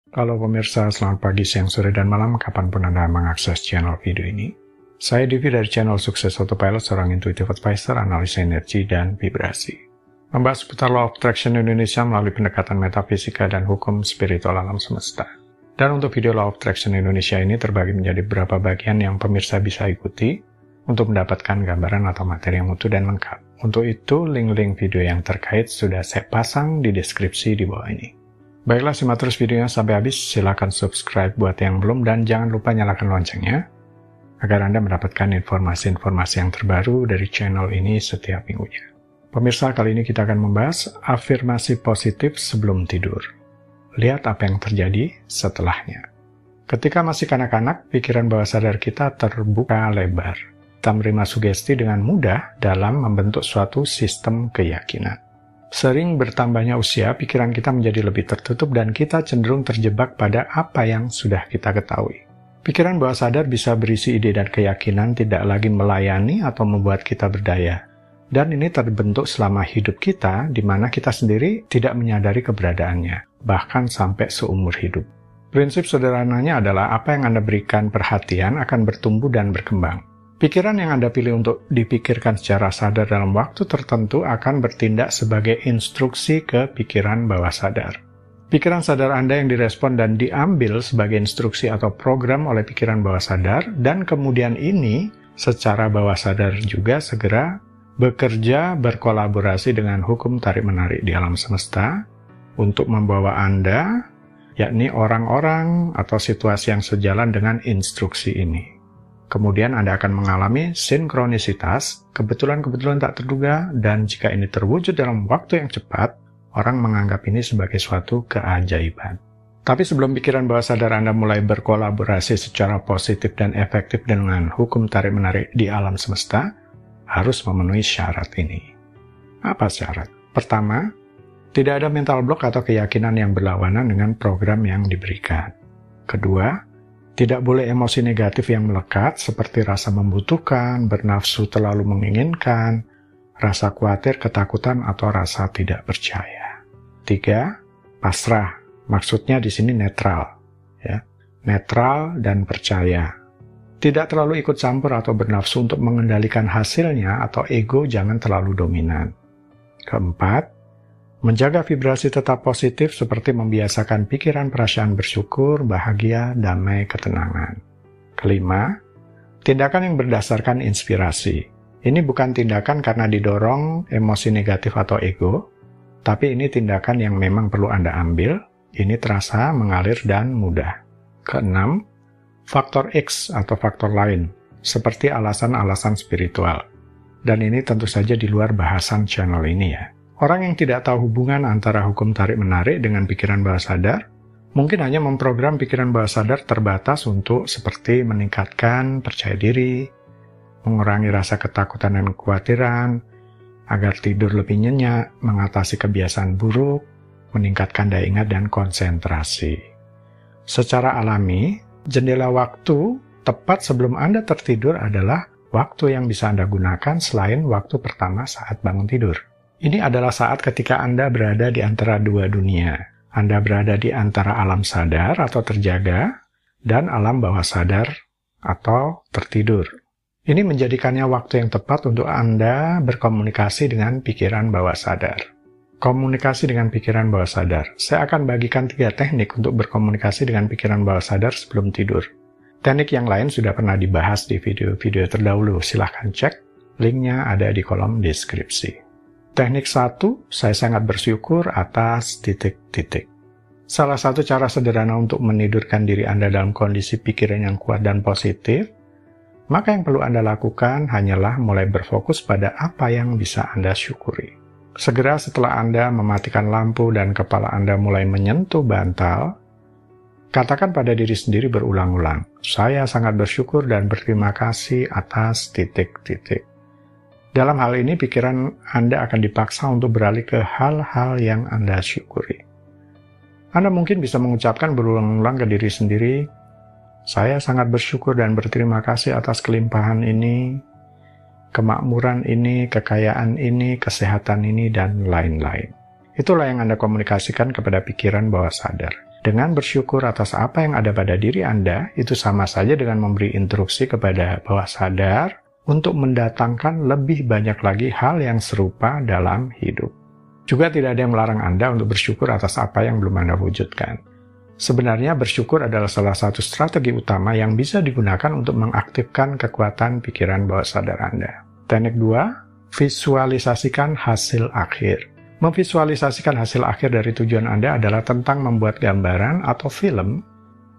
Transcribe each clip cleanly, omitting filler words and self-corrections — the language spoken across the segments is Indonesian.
Halo pemirsa, selamat pagi, siang, sore, dan malam kapanpun Anda mengakses channel video ini. Saya Divi dari channel Sukses Autopilot, seorang intuitive advisor, analisa energi, dan vibrasi. Membahas seputar Law of Attraction Indonesia melalui pendekatan metafisika dan hukum spiritual alam semesta. Dan untuk video Law of Attraction Indonesia ini terbagi menjadi beberapa bagian yang pemirsa bisa ikuti untuk mendapatkan gambaran atau materi yang utuh dan lengkap. Untuk itu, link-link video yang terkait sudah saya pasang di deskripsi di bawah ini. Baiklah, simak terus videonya sampai habis, silakan subscribe buat yang belum, dan jangan lupa nyalakan loncengnya, agar Anda mendapatkan informasi-informasi yang terbaru dari channel ini setiap minggunya. Pemirsa, kali ini kita akan membahas afirmasi positif sebelum tidur. Lihat apa yang terjadi setelahnya. Ketika masih kanak-kanak, pikiran bawah sadar kita terbuka lebar. Kita menerima sugesti dengan mudah dalam membentuk suatu sistem keyakinan. Sering bertambahnya usia, pikiran kita menjadi lebih tertutup dan kita cenderung terjebak pada apa yang sudah kita ketahui. Pikiran bawah sadar bisa berisi ide dan keyakinan tidak lagi melayani atau membuat kita berdaya. Dan ini terbentuk selama hidup kita, di mana kita sendiri tidak menyadari keberadaannya, bahkan sampai seumur hidup. Prinsip sederhananya adalah apa yang Anda berikan perhatian akan bertumbuh dan berkembang. Pikiran yang Anda pilih untuk dipikirkan secara sadar dalam waktu tertentu akan bertindak sebagai instruksi ke pikiran bawah sadar. Pikiran sadar Anda yang direspon dan diambil sebagai instruksi atau program oleh pikiran bawah sadar, dan kemudian ini secara bawah sadar juga segera bekerja berkolaborasi dengan hukum tarik-menarik di alam semesta untuk membawa Anda, yakni orang-orang atau situasi yang sejalan dengan instruksi ini. Kemudian Anda akan mengalami sinkronisitas, kebetulan-kebetulan tak terduga, dan jika ini terwujud dalam waktu yang cepat, orang menganggap ini sebagai suatu keajaiban. Tapi sebelum pikiran bawah sadar Anda mulai berkolaborasi secara positif dan efektif dengan hukum tarik-menarik di alam semesta, harus memenuhi syarat ini. Apa syarat? Pertama, tidak ada mental block atau keyakinan yang berlawanan dengan program yang diberikan. Kedua, tidak boleh emosi negatif yang melekat seperti rasa membutuhkan, bernafsu terlalu menginginkan, rasa khawatir, ketakutan, atau rasa tidak percaya. 3. Pasrah. Maksudnya di sini netral, ya. Netral dan percaya. Tidak terlalu ikut campur atau bernafsu untuk mengendalikan hasilnya, atau ego jangan terlalu dominan. 4. Menjaga vibrasi tetap positif seperti membiasakan pikiran perasaan bersyukur, bahagia, damai, ketenangan. 5. Tindakan yang berdasarkan inspirasi. Ini bukan tindakan karena didorong emosi negatif atau ego, tapi ini tindakan yang memang perlu Anda ambil. Ini terasa mengalir dan mudah. 6. Faktor X atau faktor lain, seperti alasan-alasan spiritual. Dan ini tentu saja di luar bahasan channel ini ya. Orang yang tidak tahu hubungan antara hukum tarik-menarik dengan pikiran bawah sadar, mungkin hanya memprogram pikiran bawah sadar terbatas untuk seperti meningkatkan percaya diri, mengurangi rasa ketakutan dan kekhawatiran, agar tidur lebih nyenyak, mengatasi kebiasaan buruk, meningkatkan daya ingat dan konsentrasi. Secara alami, jendela waktu tepat sebelum Anda tertidur adalah waktu yang bisa Anda gunakan selain waktu pertama saat bangun tidur. Ini adalah saat ketika Anda berada di antara dua dunia. Anda berada di antara alam sadar atau terjaga dan alam bawah sadar atau tertidur. Ini menjadikannya waktu yang tepat untuk Anda berkomunikasi dengan pikiran bawah sadar. Komunikasi dengan pikiran bawah sadar. Saya akan bagikan 3 teknik untuk berkomunikasi dengan pikiran bawah sadar sebelum tidur. Teknik yang lain sudah pernah dibahas di video-video terdahulu. Silahkan cek, linknya ada di kolom deskripsi. Teknik 1, saya sangat bersyukur atas ... Salah satu cara sederhana untuk menidurkan diri Anda dalam kondisi pikiran yang kuat dan positif, maka yang perlu Anda lakukan hanyalah mulai berfokus pada apa yang bisa Anda syukuri. Segera setelah Anda mematikan lampu dan kepala Anda mulai menyentuh bantal, katakan pada diri sendiri berulang-ulang, saya sangat bersyukur dan berterima kasih atas ... Dalam hal ini, pikiran Anda akan dipaksa untuk beralih ke hal-hal yang Anda syukuri. Anda mungkin bisa mengucapkan berulang-ulang ke diri sendiri, saya sangat bersyukur dan berterima kasih atas kelimpahan ini, kemakmuran ini, kekayaan ini, kesehatan ini, dan lain-lain. Itulah yang Anda komunikasikan kepada pikiran bawah sadar. Dengan bersyukur atas apa yang ada pada diri Anda, itu sama saja dengan memberi instruksi kepada bawah sadar untuk mendatangkan lebih banyak lagi hal yang serupa dalam hidup. Juga tidak ada yang melarang Anda untuk bersyukur atas apa yang belum Anda wujudkan. Sebenarnya bersyukur adalah salah satu strategi utama yang bisa digunakan untuk mengaktifkan kekuatan pikiran bawah sadar Anda. Teknik 2, visualisasikan hasil akhir. Memvisualisasikan hasil akhir dari tujuan Anda adalah tentang membuat gambaran atau film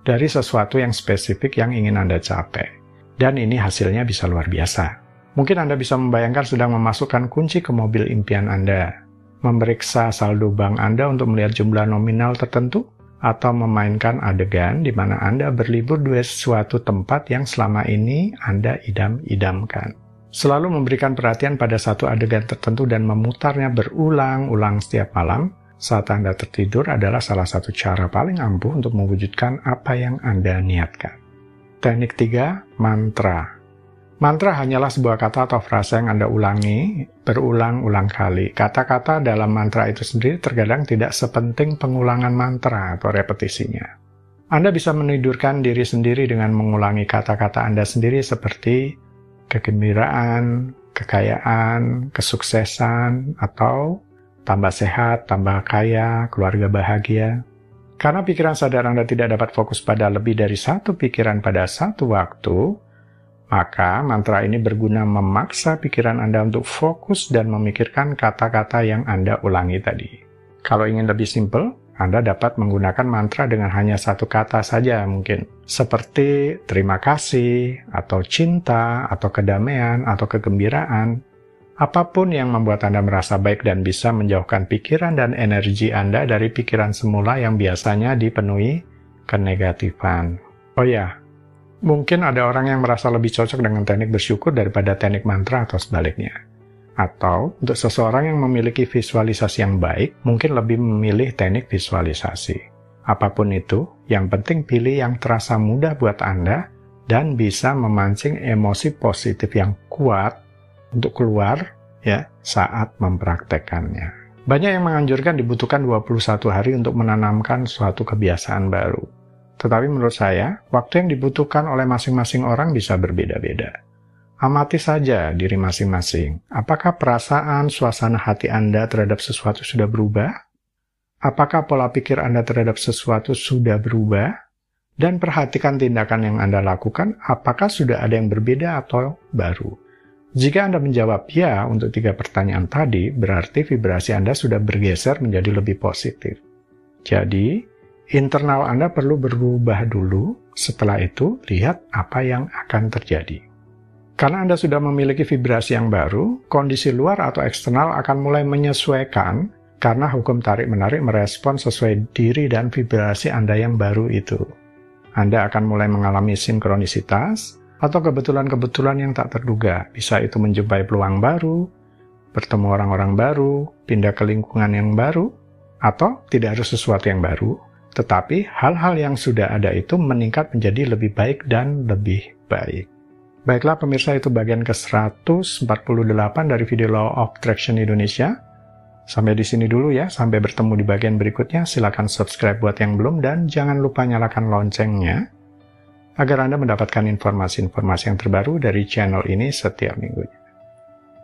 dari sesuatu yang spesifik yang ingin Anda capai. Dan ini hasilnya bisa luar biasa. Mungkin Anda bisa membayangkan sedang memasukkan kunci ke mobil impian Anda, memeriksa saldo bank Anda untuk melihat jumlah nominal tertentu, atau memainkan adegan di mana Anda berlibur di suatu tempat yang selama ini Anda idam-idamkan. Selalu memberikan perhatian pada satu adegan tertentu dan memutarnya berulang-ulang setiap malam saat Anda tertidur adalah salah satu cara paling ampuh untuk mewujudkan apa yang Anda niatkan. Teknik 3, mantra. Mantra hanyalah sebuah kata atau frasa yang Anda ulangi berulang-ulang kali. Kata-kata dalam mantra itu sendiri terkadang tidak sepenting pengulangan mantra atau repetisinya. Anda bisa menidurkan diri sendiri dengan mengulangi kata-kata Anda sendiri seperti kegembiraan, kekayaan, kesuksesan, atau tambah sehat, tambah kaya, keluarga bahagia. Karena pikiran sadar Anda tidak dapat fokus pada lebih dari satu pikiran pada satu waktu, maka mantra ini berguna memaksa pikiran Anda untuk fokus dan memikirkan kata-kata yang Anda ulangi tadi. Kalau ingin lebih simpel, Anda dapat menggunakan mantra dengan hanya satu kata saja mungkin. Seperti terima kasih, atau cinta, atau kedamaian, atau kegembiraan. Apapun yang membuat Anda merasa baik dan bisa menjauhkan pikiran dan energi Anda dari pikiran semula yang biasanya dipenuhi kenegatifan. Oh ya, mungkin ada orang yang merasa lebih cocok dengan teknik bersyukur daripada teknik mantra atau sebaliknya. Atau, untuk seseorang yang memiliki visualisasi yang baik, mungkin lebih memilih teknik visualisasi. Apapun itu, yang penting pilih yang terasa mudah buat Anda dan bisa memancing emosi positif yang kuat untuk keluar saat mempraktekannya. Banyak yang menganjurkan dibutuhkan 21 hari untuk menanamkan suatu kebiasaan baru. Tetapi menurut saya, waktu yang dibutuhkan oleh masing-masing orang bisa berbeda-beda. Amati saja diri masing-masing. Apakah perasaan, suasana hati Anda terhadap sesuatu sudah berubah? Apakah pola pikir Anda terhadap sesuatu sudah berubah? Dan perhatikan tindakan yang Anda lakukan, apakah sudah ada yang berbeda atau baru? Jika Anda menjawab ya untuk 3 pertanyaan tadi, berarti vibrasi Anda sudah bergeser menjadi lebih positif. Jadi, internal Anda perlu berubah dulu, setelah itu lihat apa yang akan terjadi. Karena Anda sudah memiliki vibrasi yang baru, kondisi luar atau eksternal akan mulai menyesuaikan karena hukum tarik-menarik merespon sesuai diri dan vibrasi Anda yang baru itu. Anda akan mulai mengalami sinkronisitas atau kebetulan-kebetulan yang tak terduga. Bisa itu menjumpai peluang baru, bertemu orang-orang baru, pindah ke lingkungan yang baru, atau tidak harus sesuatu yang baru, tetapi hal-hal yang sudah ada itu meningkat menjadi lebih baik dan lebih baik. Baiklah pemirsa, itu bagian ke-148 dari video Law of Attraction Indonesia. Sampai di sini dulu ya, sampai bertemu di bagian berikutnya. Silakan subscribe buat yang belum dan jangan lupa nyalakan loncengnya agar Anda mendapatkan informasi-informasi yang terbaru dari channel ini setiap minggunya.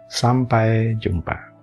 Sampai jumpa.